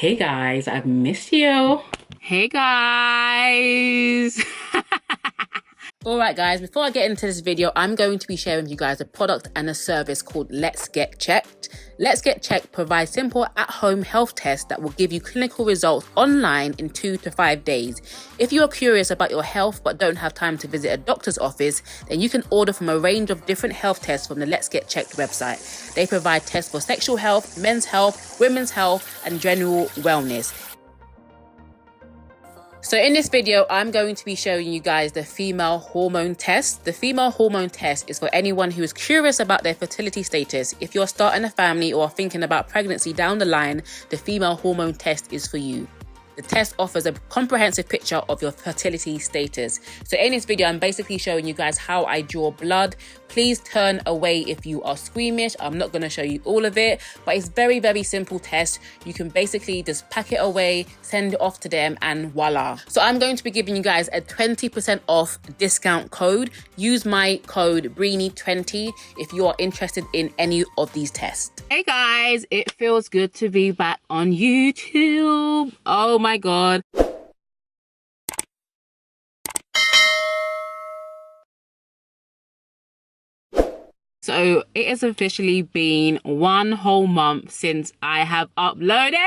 Hey guys, I've missed you. Hey guys. Alright guys, before I get into this video, I'm going to be sharing with you guys a product and a service called Let's Get Checked. Let's Get Checked provides simple at-home health tests that will give you clinical results online in 2 to 5 days. If you are curious about your health but don't have time to visit a doctor's office, then you can order from a range of different health tests from the Let's Get Checked website. They provide tests for sexual health, men's health, women's health, and general wellness. So in this video, I'm going to be showing you guys the female hormone test. The female hormone test is for anyone who is curious about their fertility status. If you're starting a family or thinking about pregnancy down the line, the female hormone test is for you. The test offers a comprehensive picture of your fertility status. So in this video, I'm basically showing you guys how I draw blood. Please turn away if you are squeamish. I'm not going to show you all of it, but it's very, very simple test. You can basically just pack it away, send it off to them, and voila. So I'm going to be giving you guys a 20% off discount code. Use my code Breeny20 if you are interested in any of these tests. Hey guys, it feels good to be back on YouTube. Oh my God. So it has officially been 1 whole month since I have uploaded,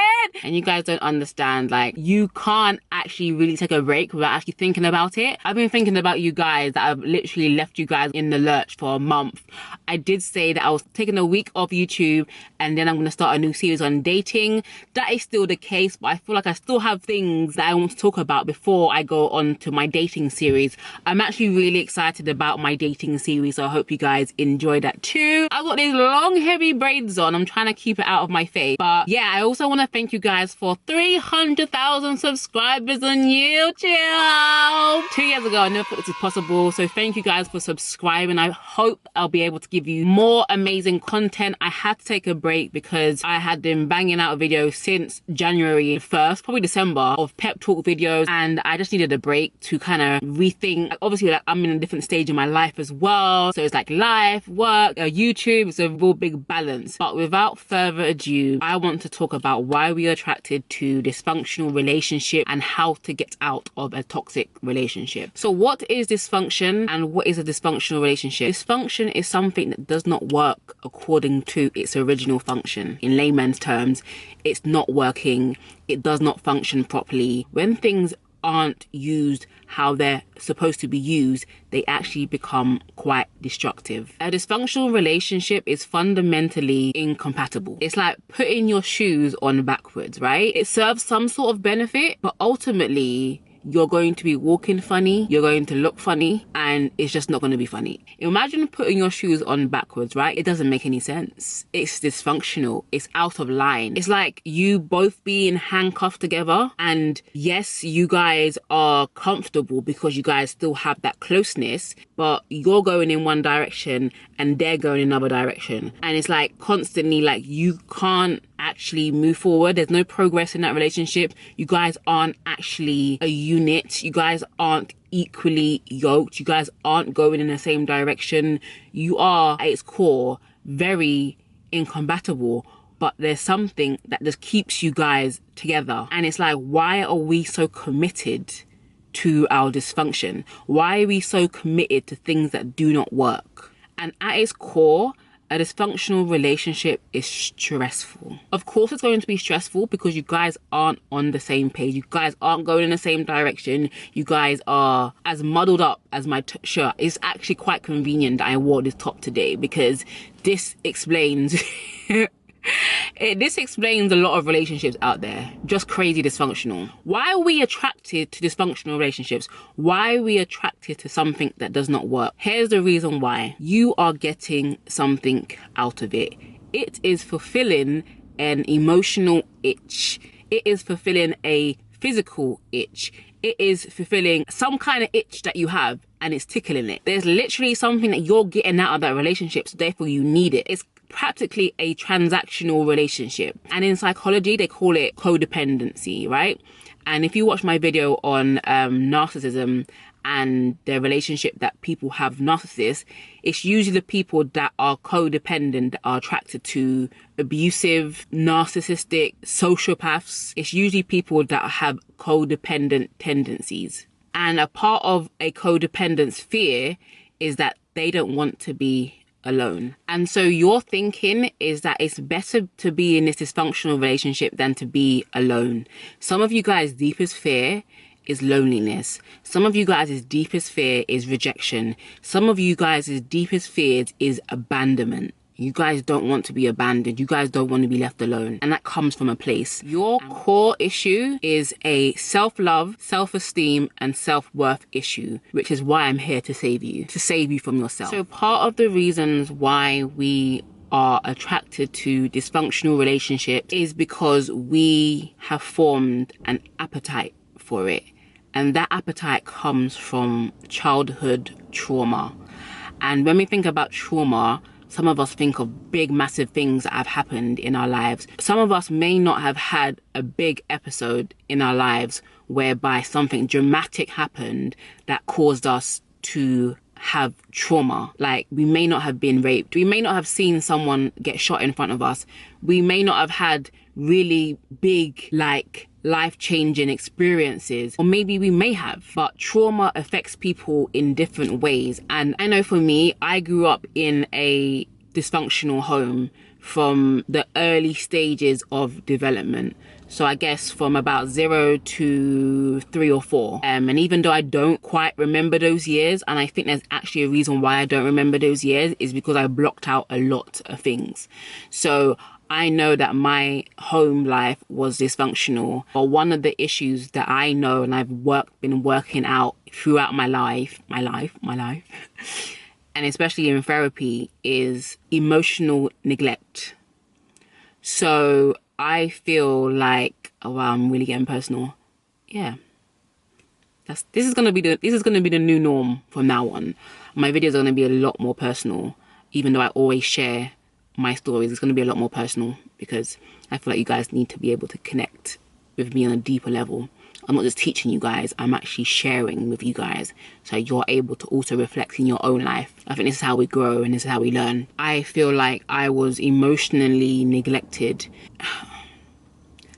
and you guys don't understand, like, you can't actually really take a break without actually thinking about it. I've been thinking about you guys that I've literally left you guys in the lurch for a month. I did say that I was taking a week off YouTube and then I'm going to start a new series on dating. That is still the case, but I feel like I still have things that I want to talk about before I go on to my dating series. I'm actually really excited about my dating series, so I hope you guys enjoy that too. I've got these long heavy braids on. I'm trying to keep it out of my face, but yeah, I also want to thank you guys for 300,000 subscribers on YouTube. 2 years ago I never thought this was possible, so thank you guys for subscribing. I hope I'll be able to give you more amazing content. I had to take a break because I had been banging out videos since January 1st, probably December, of pep talk videos, and I just needed a break to kind of rethink. Obviously, like, I'm in a different stage in my life as well, so it's like life, work, YouTube. It's a real big balance. But without further ado, I want to talk about why we are attracted to dysfunctional relationship and how to get out of a toxic relationship. So what is dysfunction and what is a dysfunctional relationship? Dysfunction is something that does not work according to its original function. In layman's terms, it's not working. It does not function properly. When things aren't used how they're supposed to be used, they actually become quite destructive. A dysfunctional relationship is fundamentally incompatible. It's like putting your shoes on backwards, right? It serves some sort of benefit, but ultimately you're going to be walking funny, you're going to look funny, and it's just not going to be funny. Imagine putting your shoes on backwards, right? It doesn't make any sense. It's dysfunctional. It's out of line. It's like you both being handcuffed together, and yes, you guys are comfortable because you guys still have that closeness, but you're going in one direction and they're going in another direction. And it's like constantly, like, you can't actually move forward. There's no progress in that relationship. You guys aren't actually a unit. You guys aren't equally yoked. You guys aren't going in the same direction. You are at its core very incompatible, but there's something that just keeps you guys together. And it's like, why are we so committed to our dysfunction? Why are we so committed to things that do not work? And at its core, a dysfunctional relationship is stressful. Of course it's going to be stressful because you guys aren't on the same page. You guys aren't going in the same direction. You guys are as muddled up as my shirt. It's actually quite convenient that I wore this top today because this explains this explains a lot of relationships out there. Just crazy dysfunctional. Why are we attracted to dysfunctional relationships? Why are we attracted to something that does not work? Here's the reason why. You are getting something out of it. It is fulfilling an emotional itch. It is fulfilling a physical itch. It is fulfilling some kind of itch that you have, and it's tickling it. There's literally something that you're getting out of that relationship, so therefore you need it. It's practically a transactional relationship. And in psychology, they call it codependency, right? And if you watch my video on narcissism and the relationship that people have with narcissists, it's usually the people that are codependent that are attracted to abusive, narcissistic, sociopaths. It's usually people that have codependent tendencies. And a part of a codependent's fear is that they don't want to be alone. And so your thinking is that it's better to be in this dysfunctional relationship than to be alone. Some of you guys' deepest fear is loneliness. Some of you guys' deepest fear is rejection. Some of you guys' deepest fears is abandonment. You guys don't want to be abandoned. You guys don't want to be left alone. And that comes from a place. Your core issue is a self-love, self-esteem, and self-worth issue, which is why I'm here to save you from yourself. So part of the reasons why we are attracted to dysfunctional relationships is because we have formed an appetite for it. And that appetite comes from childhood trauma. And when we think about trauma, some of us think of big, massive things that have happened in our lives. Some of us may not have had a big episode in our lives whereby something dramatic happened that caused us to have trauma. Like, we may not have been raped. We may not have seen someone get shot in front of us. We may not have had really big, like, life-changing experiences, or maybe we may have, but trauma affects people in different ways. And I know for me, I grew up in a dysfunctional home from the early stages of development. So I guess from about 0 to 3 or 4. And even though I don't quite remember those years, and I think there's actually a reason why I don't remember those years, is because I blocked out a lot of things. So I know that my home life was dysfunctional, but one of the issues that I know and I've been working out throughout my life, and especially in therapy, is emotional neglect. So I feel like, oh wow, I'm really getting personal. Yeah. This is gonna be the new norm from now on. My videos are gonna be a lot more personal, even though I always share my stories. It's going to be a lot more personal because I feel like you guys need to be able to connect with me on a deeper level. I'm not just teaching you guys, I'm actually sharing with you guys so you're able to also reflect in your own life. I think this is how we grow and this is how we learn. I feel like I was emotionally neglected.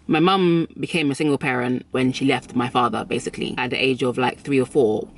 My mum became a single parent when she left my father, basically, at the age of like 3 or 4.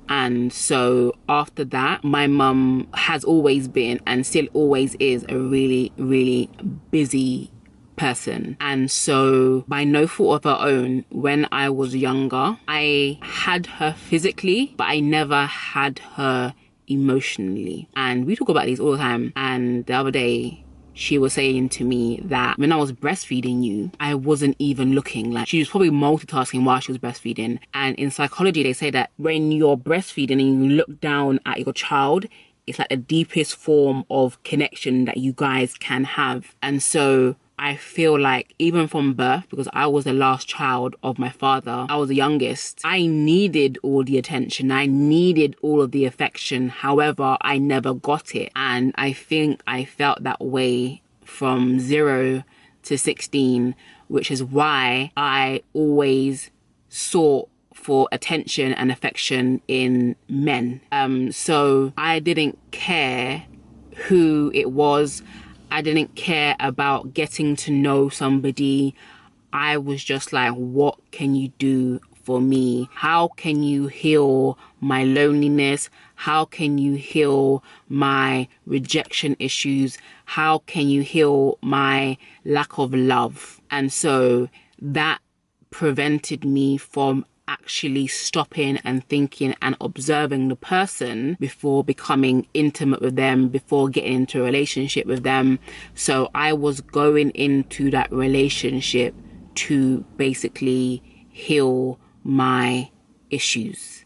And so after that, my mum has always been and still always is a really, really busy person. And so by no fault of her own, when I was younger, I had her physically, but I never had her emotionally. And we talk about these all the time. And the other day, she was saying to me that when I was breastfeeding you, I wasn't even looking. Like, she was probably multitasking while she was breastfeeding. And in psychology, they say that when you're breastfeeding and you look down at your child, it's like the deepest form of connection that you guys can have. And so I feel like even from birth, because I was the last child of my father, I was the youngest, I needed all the attention. I needed all of the affection. However, I never got it. And I think I felt that way from 0 to 16, which is why I always sought for attention and affection in men. So I didn't care who it was. I didn't care about getting to know somebody. I was just like, what can you do for me? How can you heal my loneliness? How can you heal my rejection issues? How can you heal my lack of love? And so that prevented me from actually stopping and thinking and observing the person before becoming intimate with them, before getting into a relationship with them. So I was going into that relationship to basically heal my issues.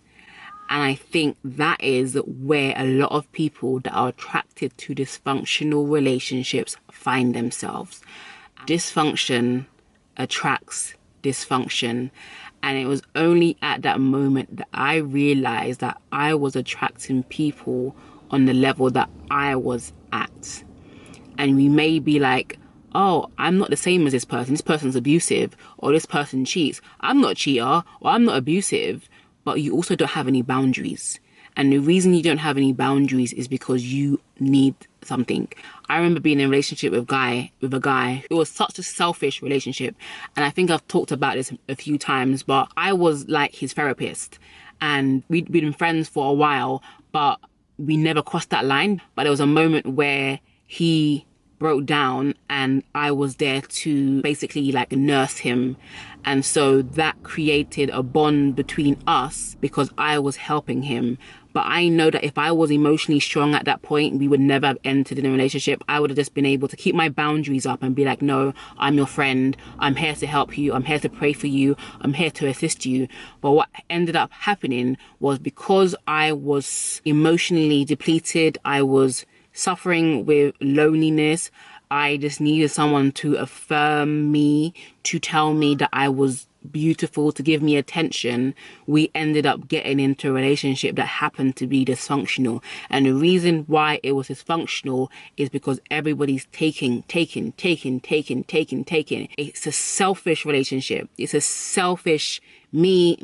And I think that is where a lot of people that are attracted to dysfunctional relationships find themselves. Dysfunction attracts dysfunction. And it was only at that moment that I realized that I was attracting people on the level that I was at. and we may be like, oh, I'm not the same as this person's abusive, or this person cheats. I'm not a cheater, or I'm not abusive, but you also don't have any boundaries. And the reason you don't have any boundaries is because you need something. I remember being in a relationship with a guy. It was such a selfish relationship. And I think I've talked about this a few times, but I was like his therapist. And we'd been friends for a while, but we never crossed that line. But there was a moment where he broke down and I was there to basically like nurse him. And so that created a bond between us because I was helping him. But I know that if I was emotionally strong at that point, we would never have entered in a relationship. I would have just been able to keep my boundaries up and be like, no, I'm your friend. I'm here to help you. I'm here to pray for you. I'm here to assist you. But what ended up happening was because I was emotionally depleted, I was suffering with loneliness. I just needed someone to affirm me, to tell me that I was beautiful, to give me attention. We ended up getting into a relationship that happened to be dysfunctional. And the reason why it was dysfunctional is because everybody's taking. It's a selfish relationship. It's a selfish me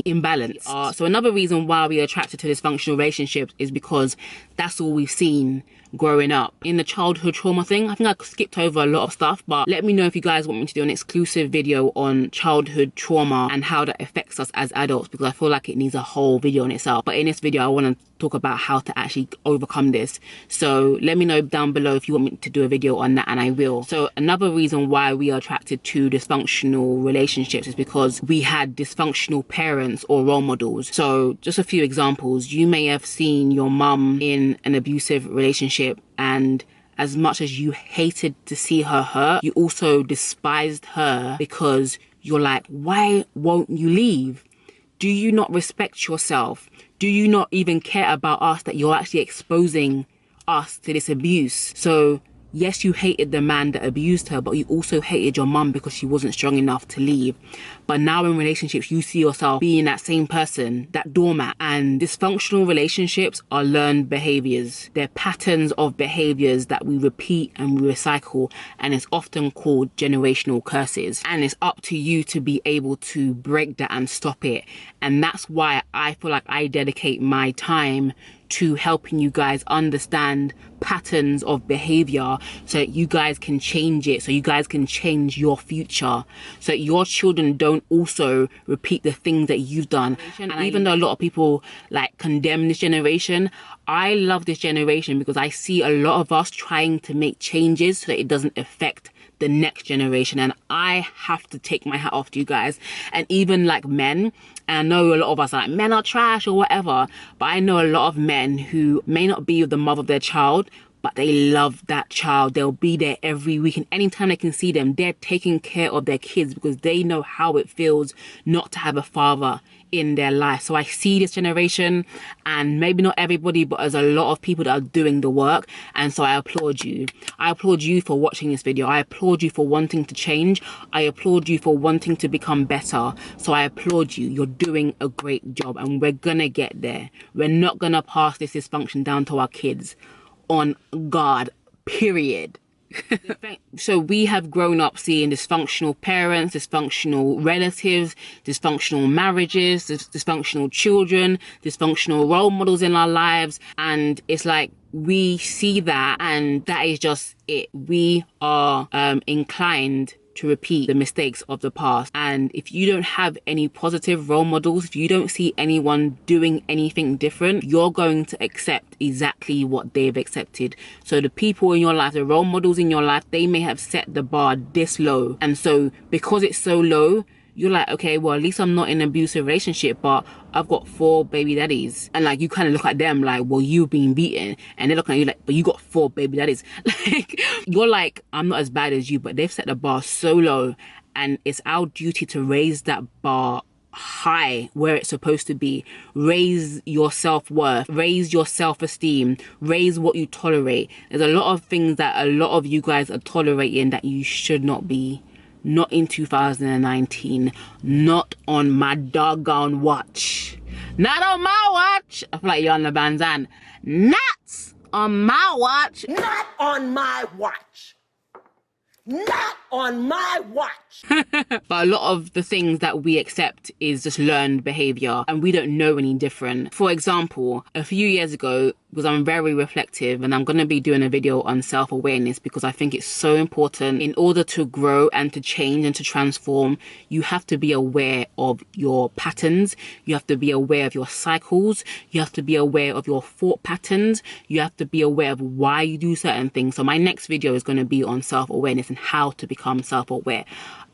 imbalance. So another reason why we are attracted to dysfunctional relationships is because that's all we've seen growing up. In the childhood trauma thing, I think I skipped over a lot of stuff, but let me know if you guys want me to do an exclusive video on childhood trauma and how that affects us as adults, because I feel like it needs a whole video in itself. But in this video, I want to talk about how to actually overcome this. So let me know down below if you want me to do a video on that, and I will. So another reason why we are attracted to dysfunctional relationships is because we had dysfunctional parents or role models. So just a few examples. You may have seen your mum in an abusive relationship, and as much as you hated to see her hurt, you also despised her because you're like, why won't you leave? Do you not respect yourself? Do you not even care about us, that you're actually exposing us to this abuse? So yes, you hated the man that abused her, but you also hated your mum because she wasn't strong enough to leave. But now in relationships, you see yourself being that same person, that doormat. And dysfunctional relationships are learned behaviors. They're patterns of behaviors that we repeat and we recycle, and it's often called generational curses. And it's up to you to be able to break that and stop it. And that's why I feel like I dedicate my time to helping you guys understand patterns of behavior so that you guys can change it, so you guys can change your future, so that your children don't also repeat the things that you've done. And even though a lot of people like condemn this generation, I love this generation because I see a lot of us trying to make changes so that it doesn't affect the next generation. And I have to take my hat off to you guys. And even like men, and I know a lot of us are like, men are trash or whatever, but I know a lot of men who may not be with the mother of their child, but they love that child. They'll be there every week, and anytime they can see them, they're taking care of their kids because they know how it feels not to have a father in their life. So I see this generation, and maybe not everybody, but there's a lot of people that are doing the work. And so I applaud you. I applaud you for watching this video. I applaud you for wanting to change. I applaud you for wanting to become better. So I applaud you. You're doing a great job, and we're gonna get there. We're not gonna pass this dysfunction down to our kids. On God, period. So we have grown up seeing dysfunctional parents, dysfunctional relatives, dysfunctional marriages, dysfunctional children, dysfunctional role models in our lives. And it's like we see that, and that is just it. We are inclined to repeat the mistakes of the past. And if you don't have any positive role models, if you don't see anyone doing anything different, you're going to accept exactly what they've accepted. So the people in your life, the role models in your life, they may have set the bar this low. And so because it's so low, you're like, okay, well, at least I'm not in an abusive relationship, but I've got 4 baby daddies. And like, you kind of look at them like, well, you've been beaten. And they're looking at you like, but you got 4 baby daddies. Like, you're like, I'm not as bad as you, but they've set the bar so low. And it's our duty to raise that bar high where it's supposed to be. Raise your self-worth, raise your self-esteem, raise what you tolerate. There's a lot of things that a lot of you guys are tolerating that you should not be. Not in 2019. Not on my doggone watch. Not on my watch. I feel like you're on the Banzan. Not on my watch. Not on my watch. Not on my watch. But a lot of the things that we accept is just learned behavior, and we don't know any different. For example, a few years ago, because I'm very reflective, and I'm going to be doing a video on self-awareness because I think it's so important. In order to grow and to change and to transform, you have to be aware of your patterns. You have to be aware of your cycles. You have to be aware of your thought patterns. You have to be aware of why you do certain things. So my next video is going to be on self-awareness and how to become self-aware.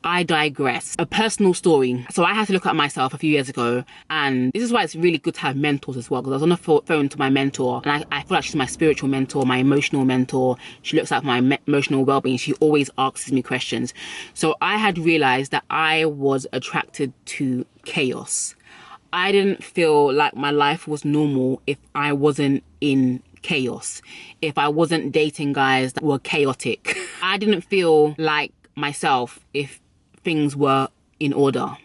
I digress. A personal story. So I had to look at myself a few years ago, and this is why it's really good to have mentors as well, because I was on the phone to my mentor, and I feel like she's my spiritual mentor, my emotional mentor. She looks at my emotional well-being. She always asks me questions. So I had realized that I was attracted to chaos. I didn't feel like my life was normal if I wasn't in chaos, if I wasn't dating guys that were chaotic. I didn't feel like myself if things were in order.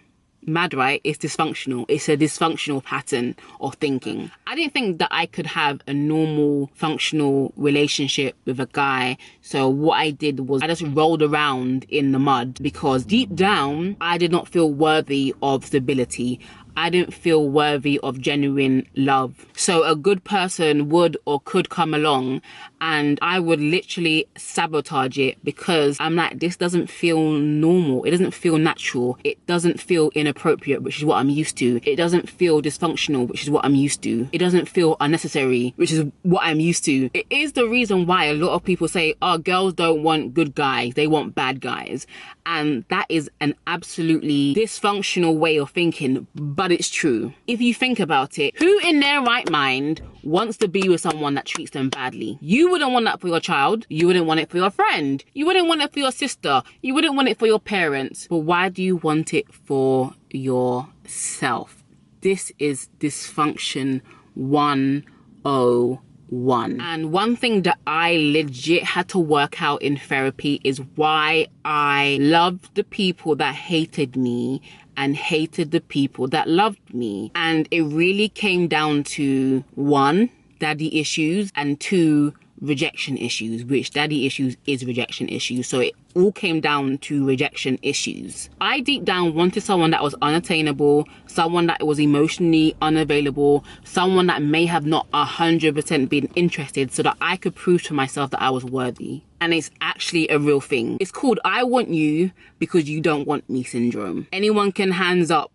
Mad, right? It's dysfunctional. It's a dysfunctional pattern of thinking. I didn't think that I could have a normal, functional relationship with a guy. So what I did was I just rolled around in the mud because deep down, I did not feel worthy of stability. I didn't feel worthy of genuine love. So a good person would or could come along and I would literally sabotage it because I'm like, this doesn't feel normal. It doesn't feel natural. It doesn't feel inappropriate, which is what I'm used to. It doesn't feel dysfunctional, which is what I'm used to. It doesn't feel unnecessary, which is what I'm used to. It is the reason why a lot of people say, oh, girls don't want good guys. They want bad guys. And that is an absolutely dysfunctional way of thinking, but it's true. If you think about it, who in their right mind wants to be with someone that treats them badly? You wouldn't want that for your child. You wouldn't want it for your friend. You wouldn't want it for your sister. You wouldn't want it for your parents. But why do you want it for yourself? This is dysfunction 101. And one thing that I legit had to work out in therapy is why I loved the people that hated me and hated the people that loved me. And it really came down to 1, daddy issues, and 2, rejection issues, which daddy issues is rejection issues. So it all came down to rejection issues. I deep down wanted someone that was unattainable, someone that was emotionally unavailable, someone that may have not 100% been interested so that I could prove to myself that I was worthy. And it's actually a real thing. It's called I want you because you don't want me syndrome. Anyone can hands up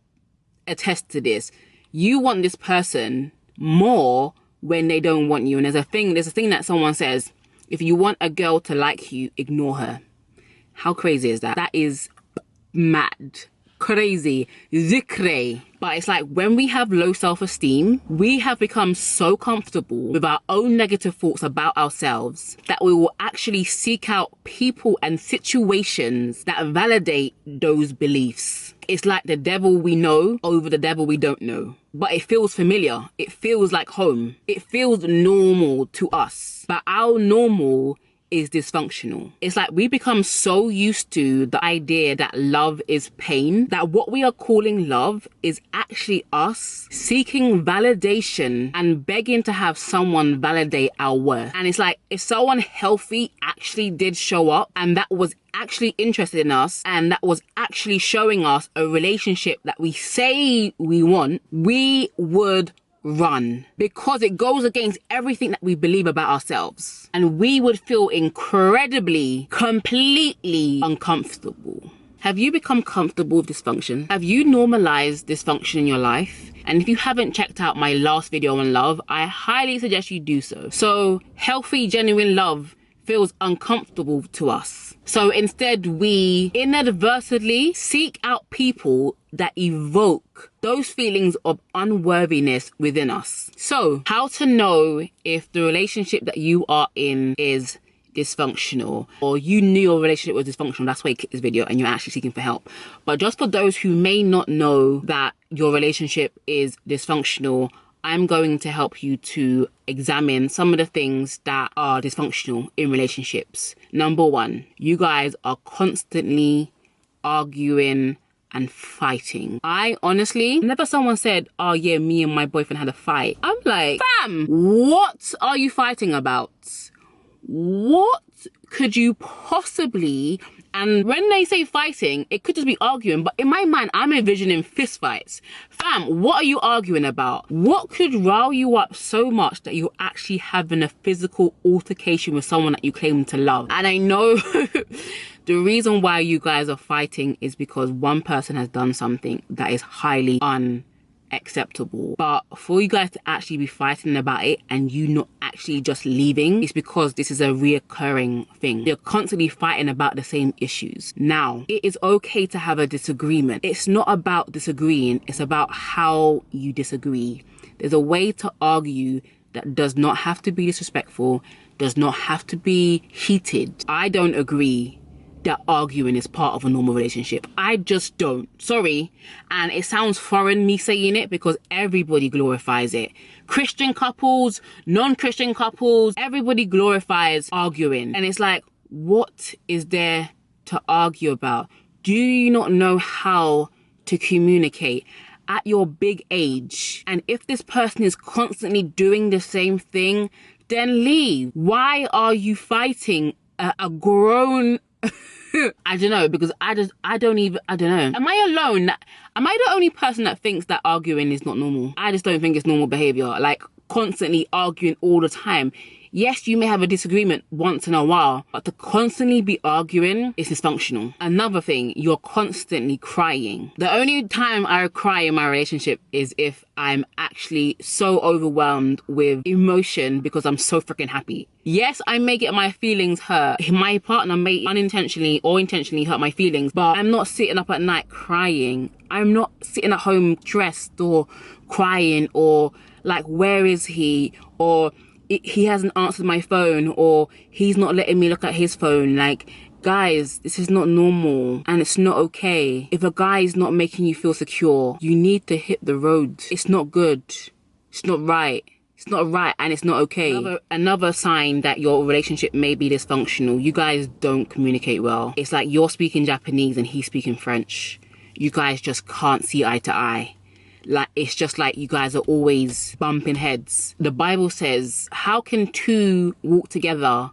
attest to this. You want this person more when they don't want you. And there's a thing that someone says, if you want a girl to like you, ignore her. How crazy is that? That is mad. Crazy. Zikre. But it's like when we have low self-esteem, we have become so comfortable with our own negative thoughts about ourselves that we will actually seek out people and situations that validate those beliefs. It's like the devil we know over the devil we don't know. But it feels familiar. It feels like home. It feels normal to us. But our normal is dysfunctional. It's like we become so used to the idea that love is pain, that what we are calling love is actually us seeking validation and begging to have someone validate our worth. And it's like if someone healthy actually did show up and that was actually interested in us and that was actually showing us a relationship that we say we want, we would run, because it goes against everything that we believe about ourselves. And we would feel incredibly, completely uncomfortable. Have you become comfortable with dysfunction? Have you normalized dysfunction in your life? And if you haven't checked out my last video on love, I highly suggest you do so. So healthy, genuine love feels uncomfortable to us. So instead, we inadvertently seek out people that evoke those feelings of unworthiness within us. So how to know if the relationship that you are in is dysfunctional, or you knew your relationship was dysfunctional, that's why you clicked this video and you're actually seeking for help. But just for those who may not know that your relationship is dysfunctional, I'm going to help you to examine some of the things that are dysfunctional in relationships. Number 1, you guys are constantly arguing, and fighting. I honestly, whenever someone said, oh yeah, me and my boyfriend had a fight, I'm like, fam, what are you fighting about? What could you possibly... And when they say fighting, it could just be arguing, but in my mind, I'm envisioning fist fights. Fam, what are you arguing about? What could rile you up so much that you're actually having a physical altercation with someone that you claim to love? And I know the reason why you guys are fighting is because one person has done something that is highly unacceptable. But for you guys to actually be fighting about it and you not actually just leaving, it's because this is a reoccurring thing. You're constantly fighting about the same issues. Now, it is okay to have a disagreement. It's not about disagreeing, it's about how you disagree. There's a way to argue that does not have to be disrespectful, does not have to be heated. I don't agree that arguing is part of a normal relationship. I just don't. Sorry. And it sounds foreign me saying it because everybody glorifies it. Christian couples, non-Christian couples, everybody glorifies arguing. And it's like, what is there to argue about? Do you not know how to communicate at your big age? And if this person is constantly doing the same thing, then leave. Why are you fighting a grown... I don't know, because I don't know. Am I alone? Am I the only person that thinks that arguing is not normal? I just don't think it's normal behavior. Like, constantly arguing all the time. Yes, you may have a disagreement once in a while, but to constantly be arguing is dysfunctional. Another thing, you're constantly crying. The only time I cry in my relationship is if I'm actually so overwhelmed with emotion because I'm so freaking happy. Yes, I may get my feelings hurt. My partner may unintentionally or intentionally hurt my feelings, but I'm not sitting up at night crying. I'm not sitting at home stressed or crying or like, where is he? Or he hasn't answered my phone, or he's not letting me look at his phone. Like, guys, this is not normal and it's not okay. If a guy is not making you feel secure, you need to hit the road. It's not good. It's not right. It's not right and it's not okay. Another sign that your relationship may be dysfunctional, you guys don't communicate well. It's like you're speaking Japanese and he's speaking French. You guys just can't see eye to eye. Like, it's just like you guys are always bumping heads. The Bible says, how can two walk together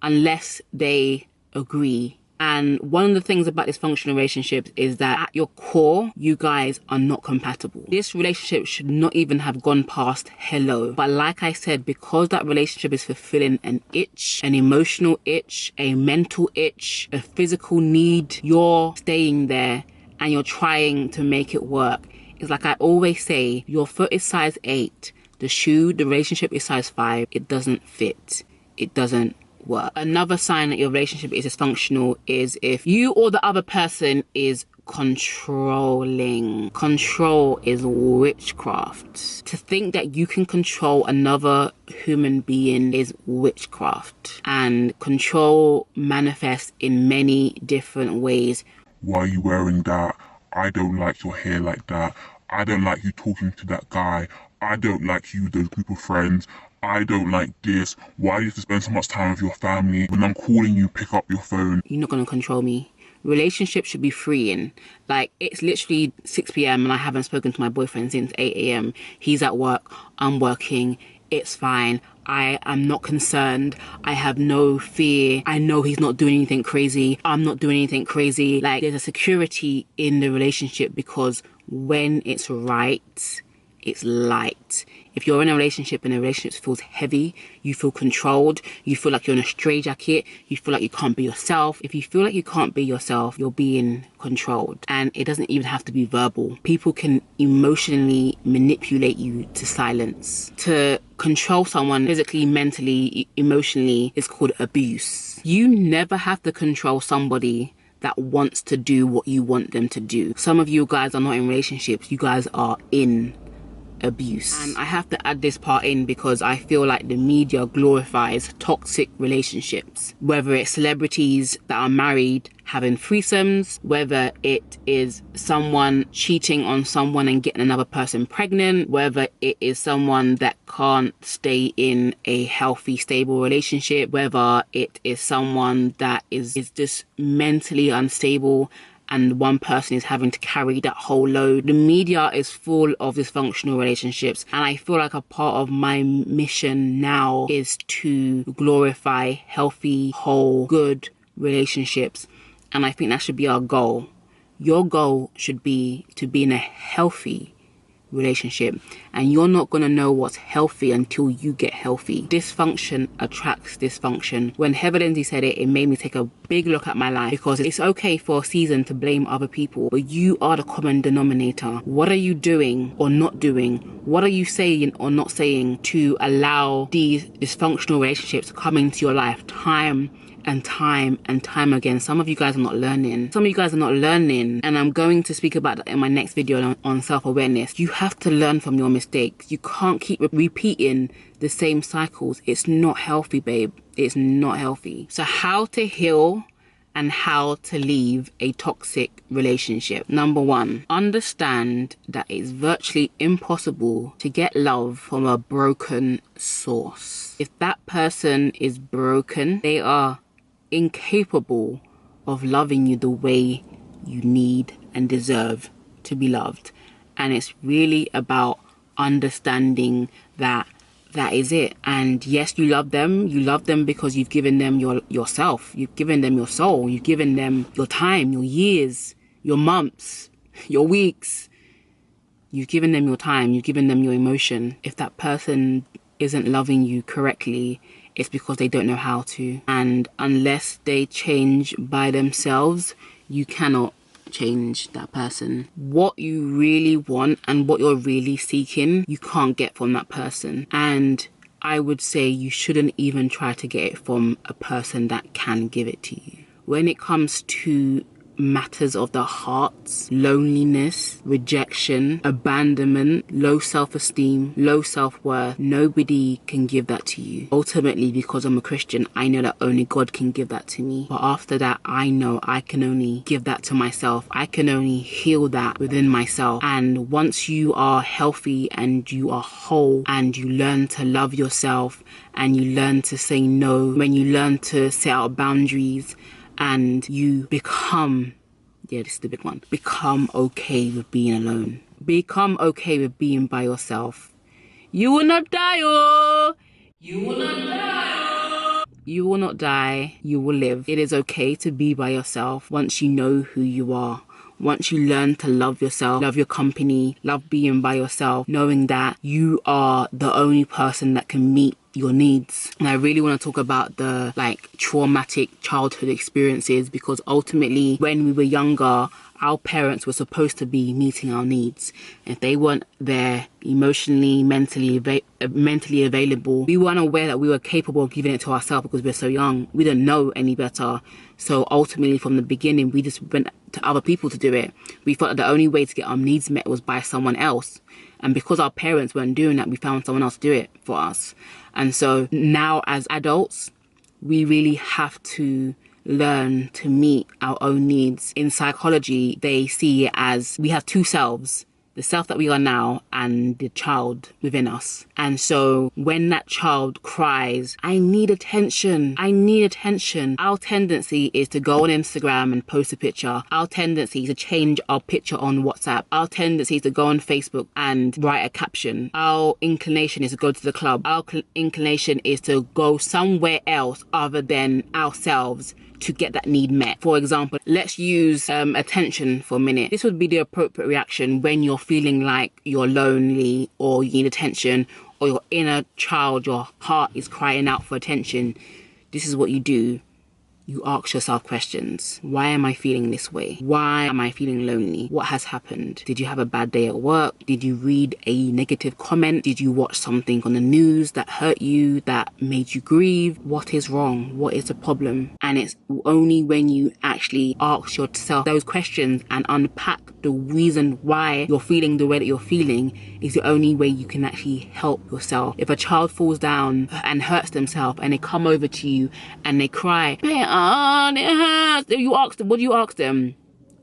unless they agree? And one of the things about dysfunctional relationships is that at your core, you guys are not compatible. This relationship should not even have gone past hello. But like I said, because that relationship is fulfilling an itch, an emotional itch, a mental itch, a physical need, you're staying there and you're trying to make it work. It's like I always say, your foot is size 8. The relationship is size 5. It doesn't fit. It doesn't work. Another sign that your relationship is dysfunctional is if you or the other person is controlling. Control is witchcraft. To think that you can control another human being is witchcraft. And control manifests in many different ways. Why are you wearing that? I don't like your hair like that. I don't like you talking to that guy. I don't like you with those group of friends. I don't like this. Why do you have to spend so much time with your family? When I'm calling you, pick up your phone. You're not going to control me. Relationship should be freeing. Like, it's literally 6 p.m. and I haven't spoken to my boyfriend since 8 a.m. He's at work. I'm working. It's fine. I am not concerned. I have no fear. I know he's not doing anything crazy. I'm not doing anything crazy. Like, there's a security in the relationship because when it's right, it's light. If you're in a relationship and the relationship feels heavy, you feel controlled, you feel like you're in a straitjacket, you feel like you can't be yourself. If you feel like you can't be yourself, you're being controlled. And it doesn't even have to be verbal. People can emotionally manipulate you to silence. To control someone physically, mentally, emotionally is called abuse. You never have to control somebody that wants to do what you want them to do. Some of you guys are not in relationships. You guys are in abuse. And I have to add this part in because I feel like the media glorifies toxic relationships. Whether it's celebrities that are married having threesomes, whether it is someone cheating on someone and getting another person pregnant, whether it is someone that can't stay in a healthy, stable relationship, whether it is someone that is just mentally unstable and one person is having to carry that whole load. The media is full of dysfunctional relationships, and I feel like a part of my mission now is to glorify healthy, whole, good relationships, and I think that should be our goal. Your goal should be to be in a healthy relationship, and you're not going to know what's healthy until you get healthy. Dysfunction attracts dysfunction. When Heather Lindsay said it, it made me take a big look at my life, because it's okay for a season to blame other people, but you are the common denominator. What are you doing or not doing? What are you saying or not saying to allow these dysfunctional relationships to come into your life time and time again? Some of you guys are not learning. And I'm going to speak about that in my next video on self-awareness. You have to learn from your mistakes. You can't keep repeating the same cycles. It's not healthy, babe. It's not healthy. So how to heal and how to leave a toxic relationship. Number one, understand that it's virtually impossible to get love from a broken source. If that person is broken, they are incapable of loving you the way you need and deserve to be loved. And it's really about understanding that that is it. And yes, you love them because you've given them yourself, you've given them your soul, you've given them your time, your years, your months, your weeks. You've given them your time, you've given them your emotion. If that person isn't loving you correctly, it's because they don't know how to. And unless they change by themselves, you cannot change that person. What you really want and what you're really seeking, you can't get from that person. And I would say you shouldn't even try to get it from a person that can give it to you. When it comes to matters of the heart, loneliness, rejection, abandonment, low self-esteem, low self-worth, nobody can give that to you. Ultimately, because I'm a Christian, I know that only God can give that to me. But after that, I know I can only give that to myself. I can only heal that within myself. And once you are healthy and you are whole and you learn to love yourself and you learn to say no, when you learn to set out boundaries, and you become, this is the big one, become okay with being alone. Become okay with being by yourself. You will not die, oh! You will not die, oh! You will not die, you will live. It is okay to be by yourself once you know who you are. Once you learn to love yourself, love your company, love being by yourself, knowing that you are the only person that can meet your needs. And I really want to talk about the traumatic childhood experiences, because ultimately when we were younger, our parents were supposed to be meeting our needs. If they weren't there emotionally, mentally available, we weren't aware that we were capable of giving it to ourselves because we're so young. We didn't know any better. So ultimately from the beginning, we just went to other people to do it. We thought that the only way to get our needs met was by someone else. And because our parents weren't doing that, we found someone else to do it for us. And so now as adults, we really have to learn to meet our own needs. In psychology, they see it as we have two selves. The self that we are now and the child within us. And so when that child cries, I need attention, our tendency is to go on Instagram and post a picture. Our tendency is to change our picture on WhatsApp. Our tendency is to go on Facebook and write a caption. Our inclination is to go to the club. Our inclination is to go somewhere else other than ourselves to get that need met. For example, let's use attention for a minute. This would be the appropriate reaction when you're feeling like you're lonely or you need attention, or your inner child, your heart is crying out for attention. This is what you do. You ask yourself questions. Why am I feeling this way? Why am I feeling lonely? What has happened? Did you have a bad day at work? Did you read a negative comment? Did you watch something on the news that hurt you, that made you grieve? What is wrong? What is the problem? And it's only when you actually ask yourself those questions and unpack the reason why you're feeling the way that you're feeling is the only way you can actually help yourself. If a child falls down and hurts themselves and they come over to you and they cry, it hurts. You ask them, what do you ask them?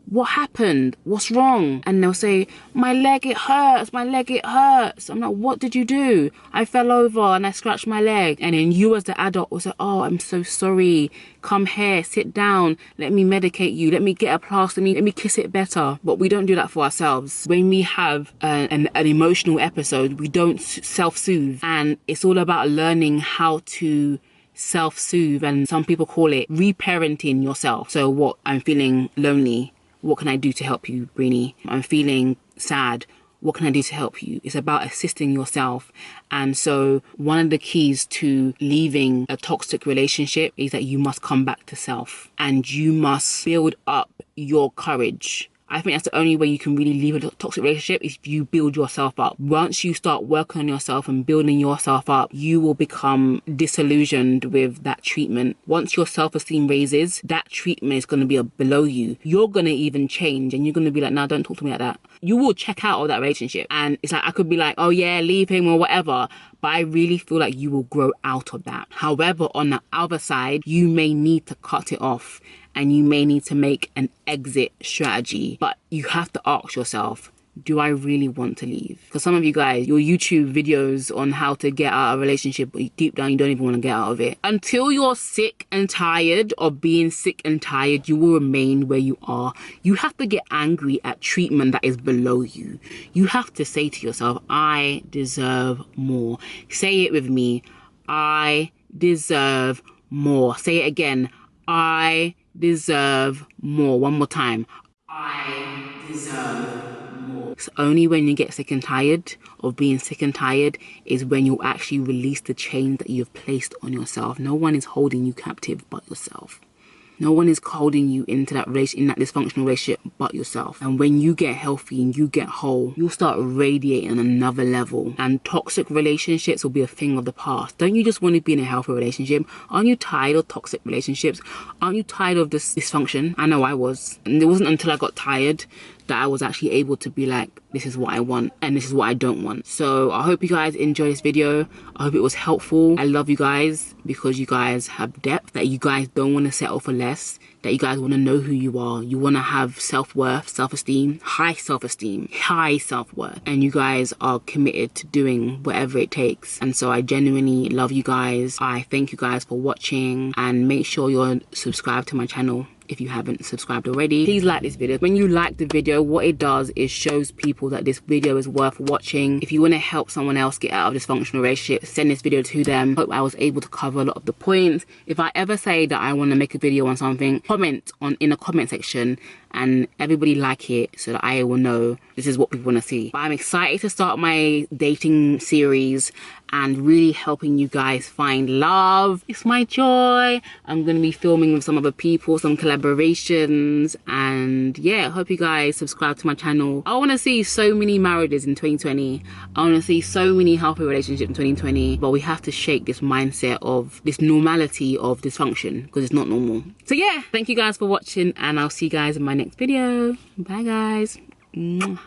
what happened? What's wrong? And they'll say, my leg, it hurts. My leg, it hurts. I'm like, what did you do? I fell over and I scratched my leg. And then you as the adult will say, oh, I'm so sorry. Come here, sit down. Let me medicate you. Let me get a plaster. Let me kiss it better. But we don't do that for ourselves. When we have an emotional episode, we don't self-soothe. And it's all about learning how to self-soothe. And some people call it reparenting yourself. So what? I'm feeling lonely. What can I do to help you, Breeny? I'm feeling sad. What can I do to help you? It's about assisting yourself. And so one of the keys to leaving a toxic relationship is that you must come back to self and you must build up your courage. I think that's the only way you can really leave a toxic relationship is if you build yourself up. Once you start working on yourself and building yourself up, you will become disillusioned with that treatment. Once your self-esteem raises, that treatment is going to be below you. You're going to even change and you're going to be like, no, don't talk to me like that. You will check out of that relationship. And it's like, I could be like, oh yeah, leave him or whatever. But I really feel like you will grow out of that. However, on the other side, you may need to cut it off and you may need to make an exit strategy. But you have to ask yourself, do I really want to leave? Because some of you guys, your YouTube videos on how to get out of a relationship, but deep down you don't even want to get out of it. Until you're sick and tired of being sick and tired, you will remain where you are. You have to get angry at treatment that is below you. You have to say to yourself, I deserve more. Say it with me. I deserve more. Say it again. I deserve more. One more time. I deserve more. It's only when you get sick and tired of being sick and tired is when you'll actually release the chains that you've placed on yourself. No one is holding you captive but yourself. No one is holding you into that in that dysfunctional relationship but yourself. And when you get healthy and you get whole, you'll start radiating on another level. And toxic relationships will be a thing of the past. Don't you just want to be in a healthy relationship? Aren't you tired of toxic relationships? Aren't you tired of this dysfunction? I know I was. And it wasn't until I got tired that I was actually able to be like, this is what I want and this is what I don't want. So I hope you guys enjoyed this video. I hope it was helpful. I love you guys because you guys have depth, that you guys don't want to settle for less, that you guys want to know who you are. You want to have self-worth, self-esteem, high self-esteem, high self-worth. And you guys are committed to doing whatever it takes. And so I genuinely love you guys. I thank you guys for watching and make sure you're subscribed to my channel. If you haven't subscribed already, please like this video. When you like the video, what it does is shows people that this video is worth watching. If you want to help someone else get out of dysfunctional relationship, send this video to them. Hope I was able to cover a lot of the points. If I ever say that I want to make a video on something, comment in the comment section and everybody like it so that I will know this is what people want to see. But I'm excited to start my dating series and really helping you guys find love. It's my joy. I'm going to be filming with some other people, some collaborations, and yeah, I hope you guys subscribe to my channel. I want to see so many marriages in 2020. I want to see so many healthy relationships in 2020, but we have to shake this mindset of this normality of dysfunction because it's not normal. So yeah, thank you guys for watching and I'll see you guys in my next video. Bye guys. Mwah.